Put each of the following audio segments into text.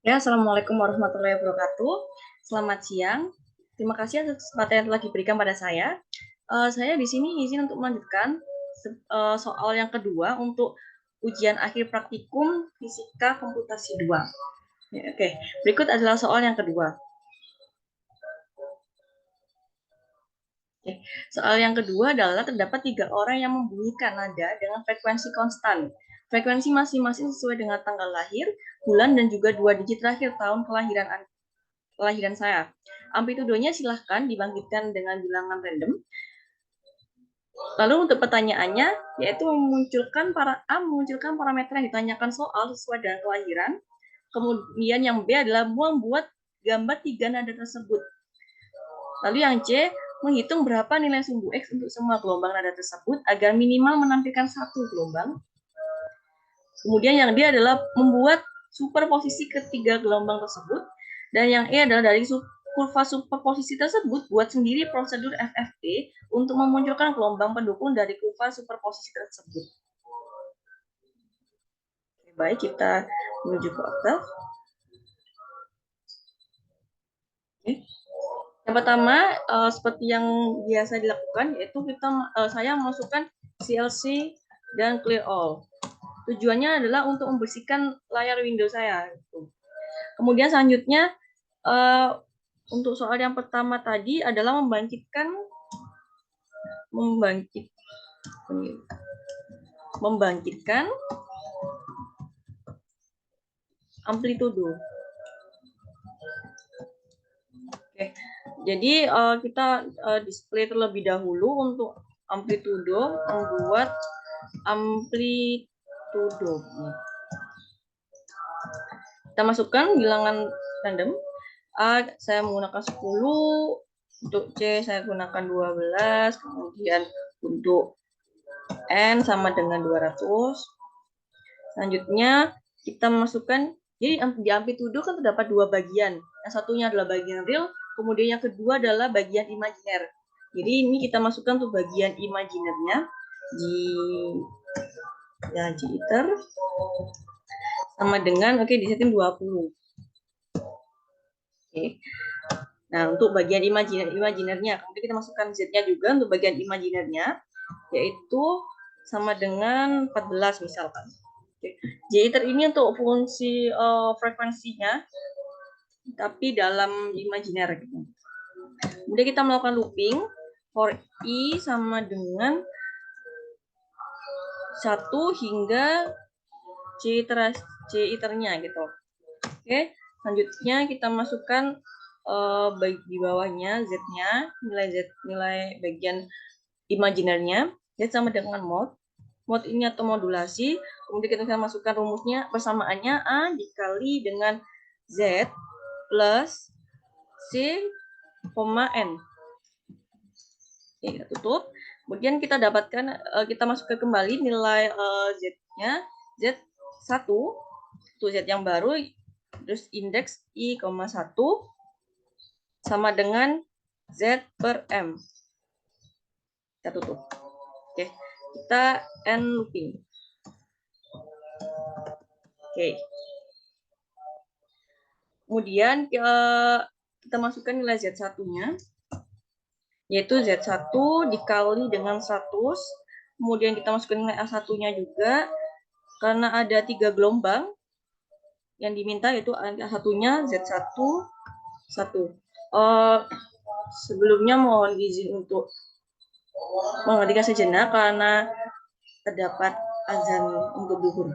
Ya, Assalamualaikum warahmatullahi wabarakatuh. Selamat siang. Terima kasih atas kesempatan yang telah diberikan pada saya. Saya di sini izin untuk melanjutkan soal yang kedua untuk ujian akhir praktikum Fisika Komputasi 2. Ya, oke, berikut adalah soal yang kedua. Oke. Soal yang kedua adalah terdapat 3 orang yang membunyikan nada dengan frekuensi konstan. Frekuensi masing-masing sesuai dengan tanggal lahir, bulan, dan juga 2 digit terakhir tahun kelahiran saya. Amplitudonya silahkan dibangkitkan dengan bilangan random. Lalu untuk pertanyaannya, yaitu memunculkan parameter yang ditanyakan soal sesuai dengan kelahiran. Kemudian yang B adalah membuat gambar 3 nada tersebut. Lalu yang C, menghitung berapa nilai sumbu X untuk semua gelombang nada tersebut agar minimal menampilkan satu gelombang. Kemudian yang D adalah membuat superposisi ketiga gelombang tersebut. Dan yang E adalah dari kurva superposisi tersebut, buat sendiri prosedur FFT untuk memunculkan gelombang pendukung dari kurva superposisi tersebut. Oke, baik, kita menuju ke Octave. Oke. Yang pertama, seperti yang biasa dilakukan, yaitu saya masukkan CLC dan Clear All. Tujuannya adalah untuk membersihkan layar Windows saya. Kemudian selanjutnya, untuk soal yang pertama tadi adalah membangkitkan amplitudo. Oke, jadi kita display terlebih dahulu untuk amplitudo, membuat amplitudo. Kita masukkan bilangan random. A saya menggunakan 10, untuk C saya gunakan 12, kemudian untuk N sama dengan 200. Selanjutnya kita masukkan, jadi di amplitudo kan terdapat dua bagian. Yang satunya adalah bagian real, kemudian yang kedua adalah bagian imajiner. Jadi ini kita masukkan untuk bagian imajinernya di jitter sama dengan disetting 20. Oke. Nah, untuk bagian imajinernya, kemudian kita masukkan Z-nya juga untuk bagian imajinernya, yaitu sama dengan 14 misalkan. Jitter ini untuk fungsi frekuensinya, tapi dalam imajiner. Kemudian kita melakukan looping for I sama dengan 1 hingga J-iternya gitu. Oke, selanjutnya kita masukkan di bawahnya Z-nya, nilai bagian imajinernya. Z sama dengan mod. Mod ini atau modulasi. Kemudian kita masukkan rumusnya, persamaannya A dikali dengan Z plus C, N. Oke, kita tutup. Kemudian kita dapatkan, kita masukkan kembali nilai Z-nya, Z1, itu Z yang baru, terus indeks I,1 sama dengan Z per M. Kita tutup. Oke, kita end looping. Oke. Kemudian kita masukkan nilai Z1-nya, yaitu Z1 dikali dengan 100. Kemudian kita masukkan nilai A1-nya juga, karena ada 3 gelombang yang diminta, yaitu A1-nya Z1 1. Sebelumnya mohon izin untuk menghentikan sejenak karena terdapat azan untuk duhur.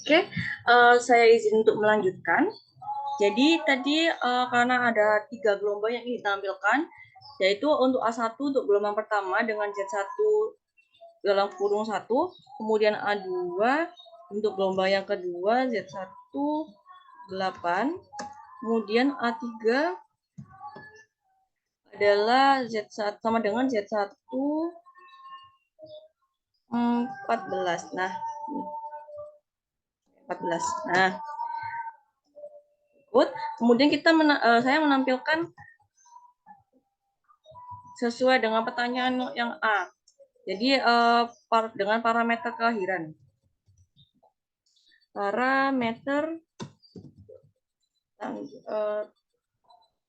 Oke, saya izin untuk melanjutkan. Jadi tadi karena ada 3 gelombang yang ingin ditampilkan, yaitu untuk A1 untuk gelombang pertama dengan Z1 dalam kurung 1, kemudian A2 untuk gelombang yang kedua Z1 8, kemudian A3 adalah Z1 sama dengan Z1 14. Nah, 14. Nah, kemudian saya menampilkan sesuai dengan pertanyaan yang A. Jadi dengan parameter kelahiran. Parameter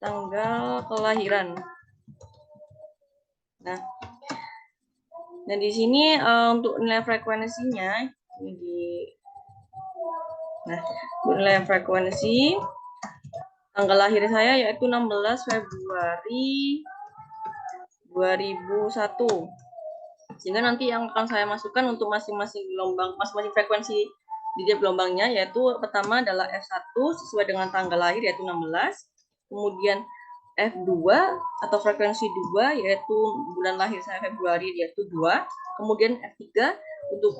tanggal kelahiran. Nah, dan di sini untuk nilai frekuensinya nilai frekuensi tanggal lahir saya yaitu 16 Februari 2001. Sehingga nanti yang akan saya masukkan untuk masing-masing gelombang, masing-masing frekuensi di tiap gelombangnya, yaitu pertama adalah F1 sesuai dengan tanggal lahir yaitu 16, kemudian F2 atau frekuensi 2 yaitu bulan lahir saya Februari yaitu 2, kemudian F3 untuk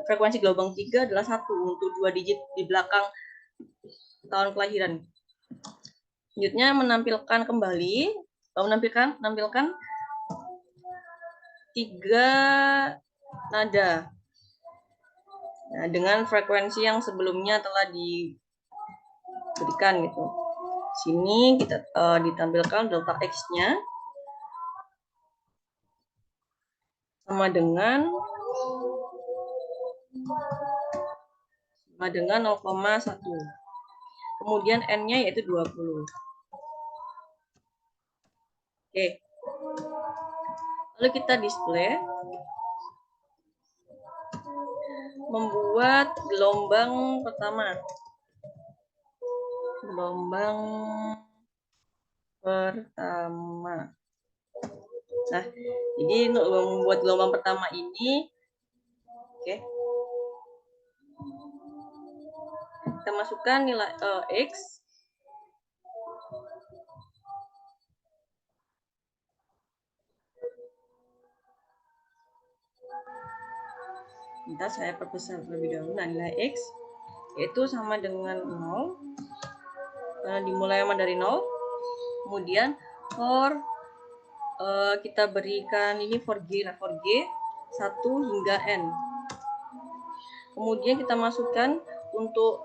frekuensi gelombang 3 adalah 1 untuk 2 digit di belakang tahun kelahiran. Selanjutnya menampilkan 3 nada. Nah, dengan frekuensi yang sebelumnya telah diberikan gitu. Sini kita ditampilkan delta X-nya sama dengan 0,1. Kemudian N-nya yaitu 20. Oke. Lalu kita display membuat gelombang pertama. Nah, jadi untuk membuat gelombang pertama ini, kita masukkan nilai X. Bentar, saya perbesar terlebih dahulu. Nah, nilai X yaitu sama dengan 0. Dimulai dari 0. Kemudian kita berikan ini for G 1 hingga N. Kemudian kita masukkan untuk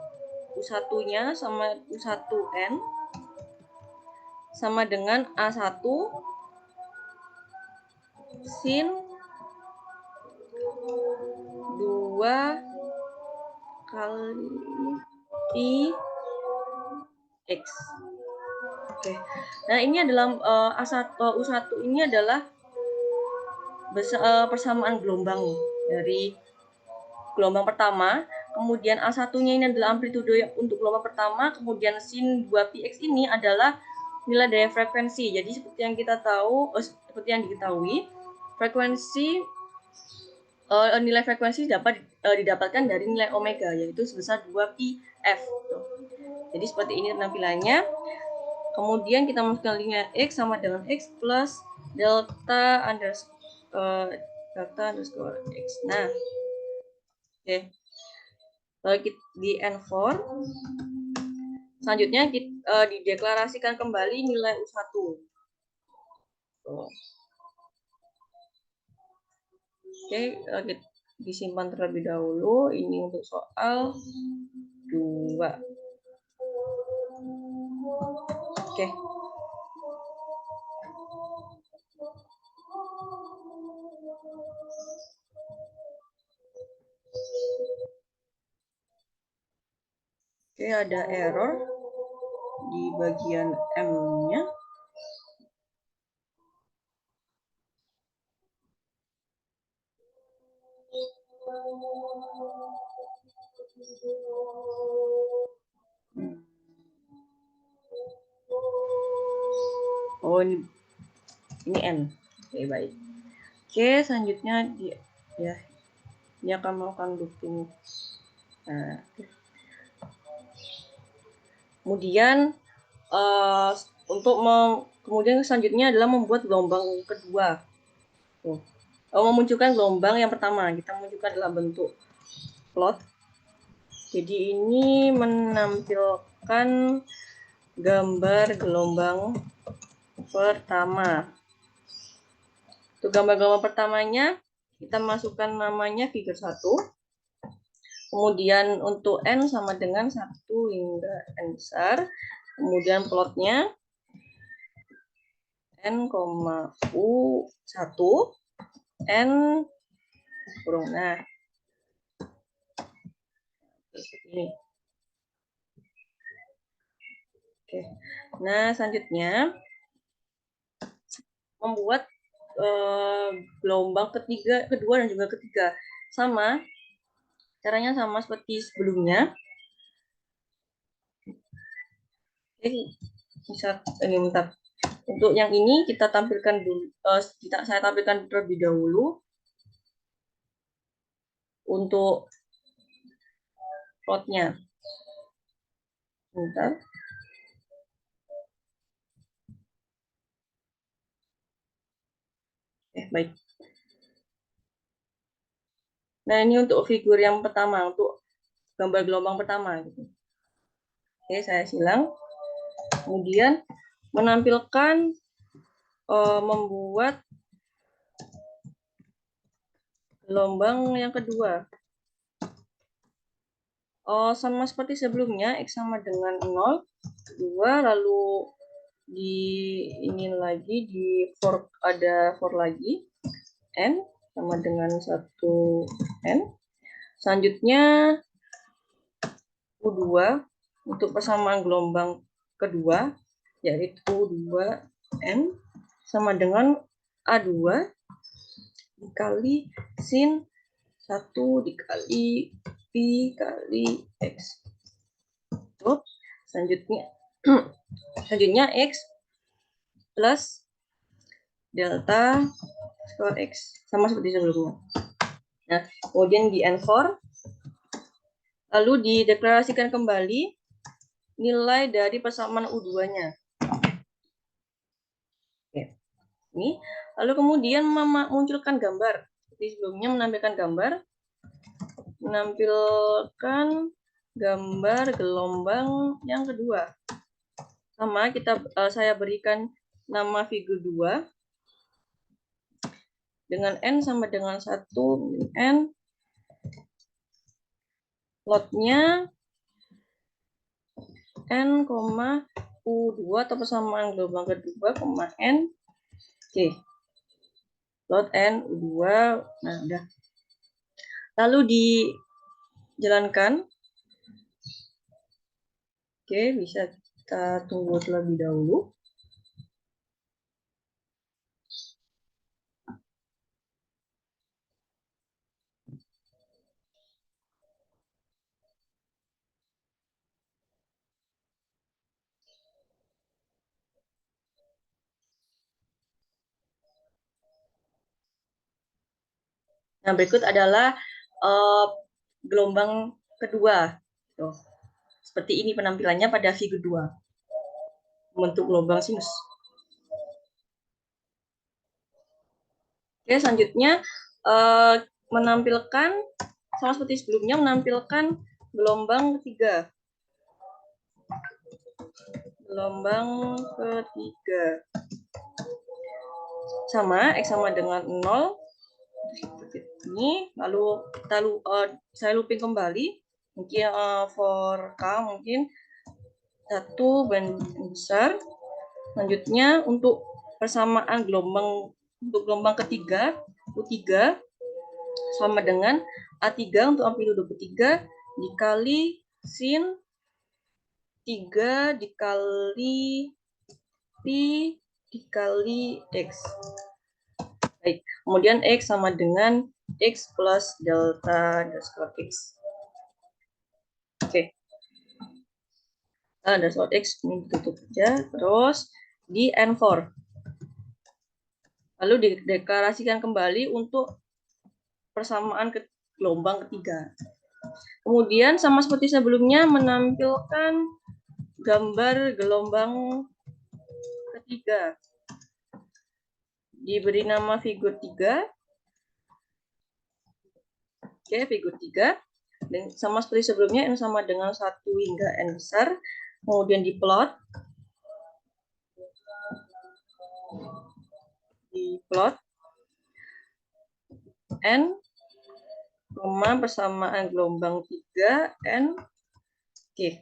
U1-nya sama U1N sama dengan A1 sin 2 kali X. Oke. Nah, ini adalah U1 ini adalah persamaan gelombang dari gelombang pertama, kemudian A1-nya ini adalah amplitudo untuk gelombang pertama, kemudian sin 2px ini adalah nilai dari frekuensi. Jadi seperti yang kita tahu, seperti yang diketahui, nilai frekuensi dapat didapatkan dari nilai omega, yaitu sebesar 2πf. Jadi seperti ini tampilannya. Kemudian kita masukkan nilai X sama dengan X plus delta underscore X. Nah, oke. Lalu di N4, selanjutnya dideklarasikan kembali nilai U1. Oke, disimpan terlebih dahulu. Ini untuk soal 2. Oke. Oke, ada error di bagian M-nya. Oh, ini N. Oke, baik. Oke, selanjutnya dia akan melakukan looping. Nah, kemudian kemudian selanjutnya adalah membuat gelombang kedua. Memunculkan gelombang yang pertama, kita munculkan dalam bentuk plot. Jadi ini menampilkan gambar gelombang pertama. Untuk gambar gelombang pertamanya kita masukkan namanya figur 1. Kemudian untuk N sama dengan 1 hingga N besar. Kemudian plotnya N, U1, N kurung. Nah, seperti ini. Oke. Nah, selanjutnya membuat gelombang kedua dan juga ketiga. Sama, caranya sama seperti sebelumnya. Oke, ini bentar. Untuk yang ini kita tampilkan dulu, saya tampilkan terlebih dahulu untuk plotnya. Bentar. Baik. Nah, ini untuk figur yang pertama, untuk gambar gelombang pertama. Gitu. Oke, saya silang. Kemudian menampilkan, membuat gelombang yang kedua. Sama seperti sebelumnya, X sama dengan 0, 2, lalu di ini lagi, di for, ada for lagi, N sama dengan 1 N. Selanjutnya U2 untuk persamaan gelombang kedua, yaitu U2N sama dengan A2 dikali sin 1 dikali Pi kali X. Selanjutnya X plus delta skor X. Sama seperti sebelumnya. Nah, kemudian di N4, lalu dideklarasikan kembali nilai dari persamaan U2-nya. Oke. Ini. Lalu kemudian memunculkan gambar. Seperti sebelumnya menampilkan gambar gelombang yang kedua. Sama, saya berikan nama figur 2 dengan N sama dengan 1 N. Plotnya N, U2 atau persamaan gelombang kedua, N. Oke. Plot N, U2. Nah, udah. Lalu dijalankan. Oke, bisa kita tunggu terlebih dahulu. Nah, berikut adalah gelombang kedua. Tuh. Seperti ini penampilannya pada figur 2. Bentuk gelombang sinus. Oke, selanjutnya menampilkan, sama seperti sebelumnya, menampilkan gelombang ketiga. Gelombang ketiga. Sama, X sama dengan 0. Seperti ini. Lalu saya looping kembali. Mungkin for K mungkin 1 besar. Selanjutnya untuk persamaan gelombang ketiga, U3 sama dengan A3 untuk amplitudo ketiga dikali sin 3 dikali Pi dikali X. Baik, kemudian X sama dengan X plus delta underscore X. Oke. Underscore X ini ditutup saja. Terus di N4. Lalu dideklarasikan kembali untuk persamaan gelombang ketiga. Kemudian sama seperti sebelumnya menampilkan gambar gelombang ketiga. Diberi nama figur 3. Oke, figur 3. Dan sama seperti sebelumnya, N sama dengan 1 hingga N besar. Kemudian diplot. N, persamaan gelombang 3 N. Oke.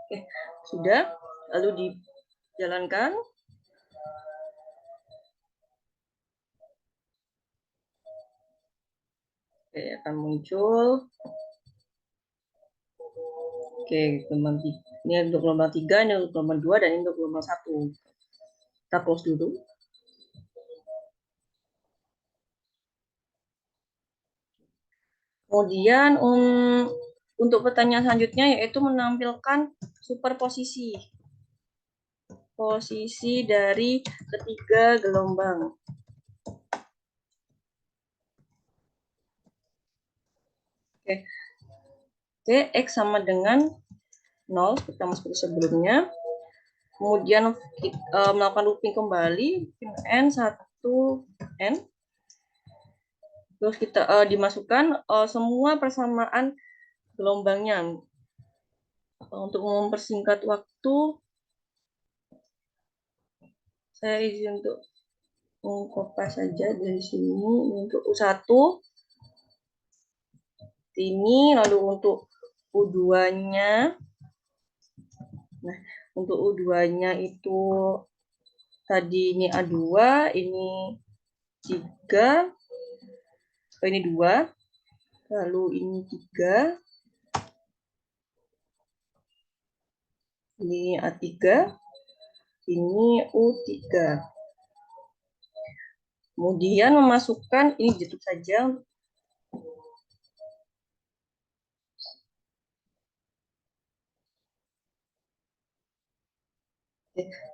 Oke, sudah. Lalu dijalankan. Oke, akan muncul. Oke, gelombang 3. Ini untuk gelombang 3, ini untuk gelombang 2, dan ini untuk gelombang 1. Kita close dulu. Kemudian untuk pertanyaan selanjutnya yaitu menampilkan superposisi. Posisi dari ketiga gelombang. Oke, X sama dengan 0, pertama seperti sebelumnya. Kemudian kita melakukan looping kembali, N1N. Terus kita dimasukkan semua persamaan gelombangnya. Untuk mempersingkat waktu, saya izin untuk mengkopas saja dari sini untuk U1 ini, lalu untuk U2-nya. Nah, untuk U2-nya itu tadi ini A2, ini 3, ini 2, lalu ini 3, ini A3, ini U3. Kemudian memasukkan, ini tutup saja.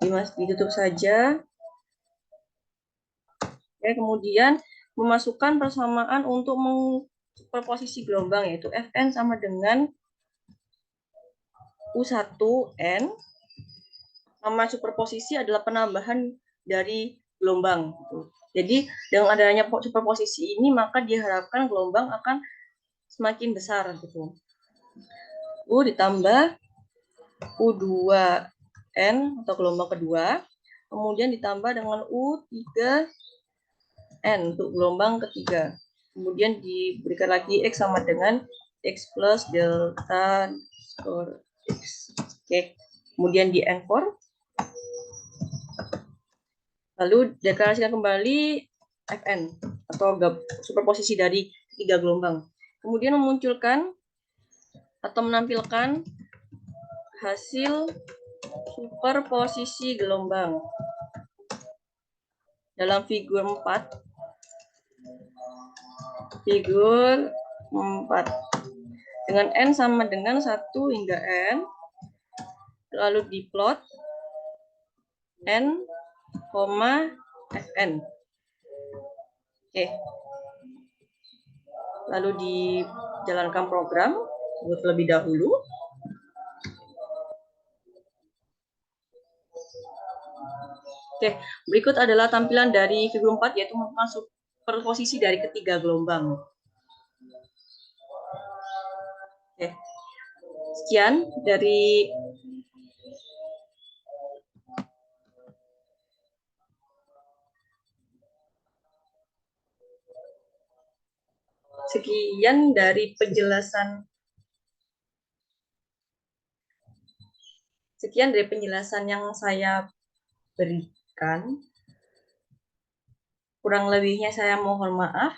Ditutup saja. Oke, kemudian memasukkan persamaan untuk superposisi gelombang, yaitu Fn sama dengan U1N, sama superposisi adalah penambahan dari gelombang. Jadi dengan adanya superposisi ini maka diharapkan gelombang akan semakin besar gitu. U ditambah U2N atau gelombang kedua, kemudian ditambah dengan U3N untuk gelombang ketiga. Kemudian diberikan lagi X sama dengan X plus delta skor X. Oke. Kemudian di N4. Lalu deklarasikan kembali Fn atau superposisi dari tiga gelombang. Kemudian memunculkan atau menampilkan hasil superposisi gelombang. Dalam figur 4. Figur 4. Dengan N sama dengan 1 hingga N. Lalu diplot N, Fn. Oke. Lalu dijalankan program terlebih dahulu. Oke, berikut adalah tampilan dari figur 4, yaitu merupakan superposisi dari ketiga gelombang. Oke. Sekian dari penjelasan. Sekian dari penjelasan yang saya berikan. Kurang lebihnya saya mohon maaf.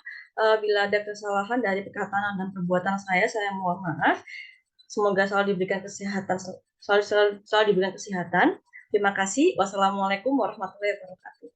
Bila ada kesalahan dari perkataan dan perbuatan saya mohon maaf. Semoga selalu diberikan kesehatan. Selalu diberikan kesehatan. Terima kasih. Wassalamualaikum warahmatullahi wabarakatuh.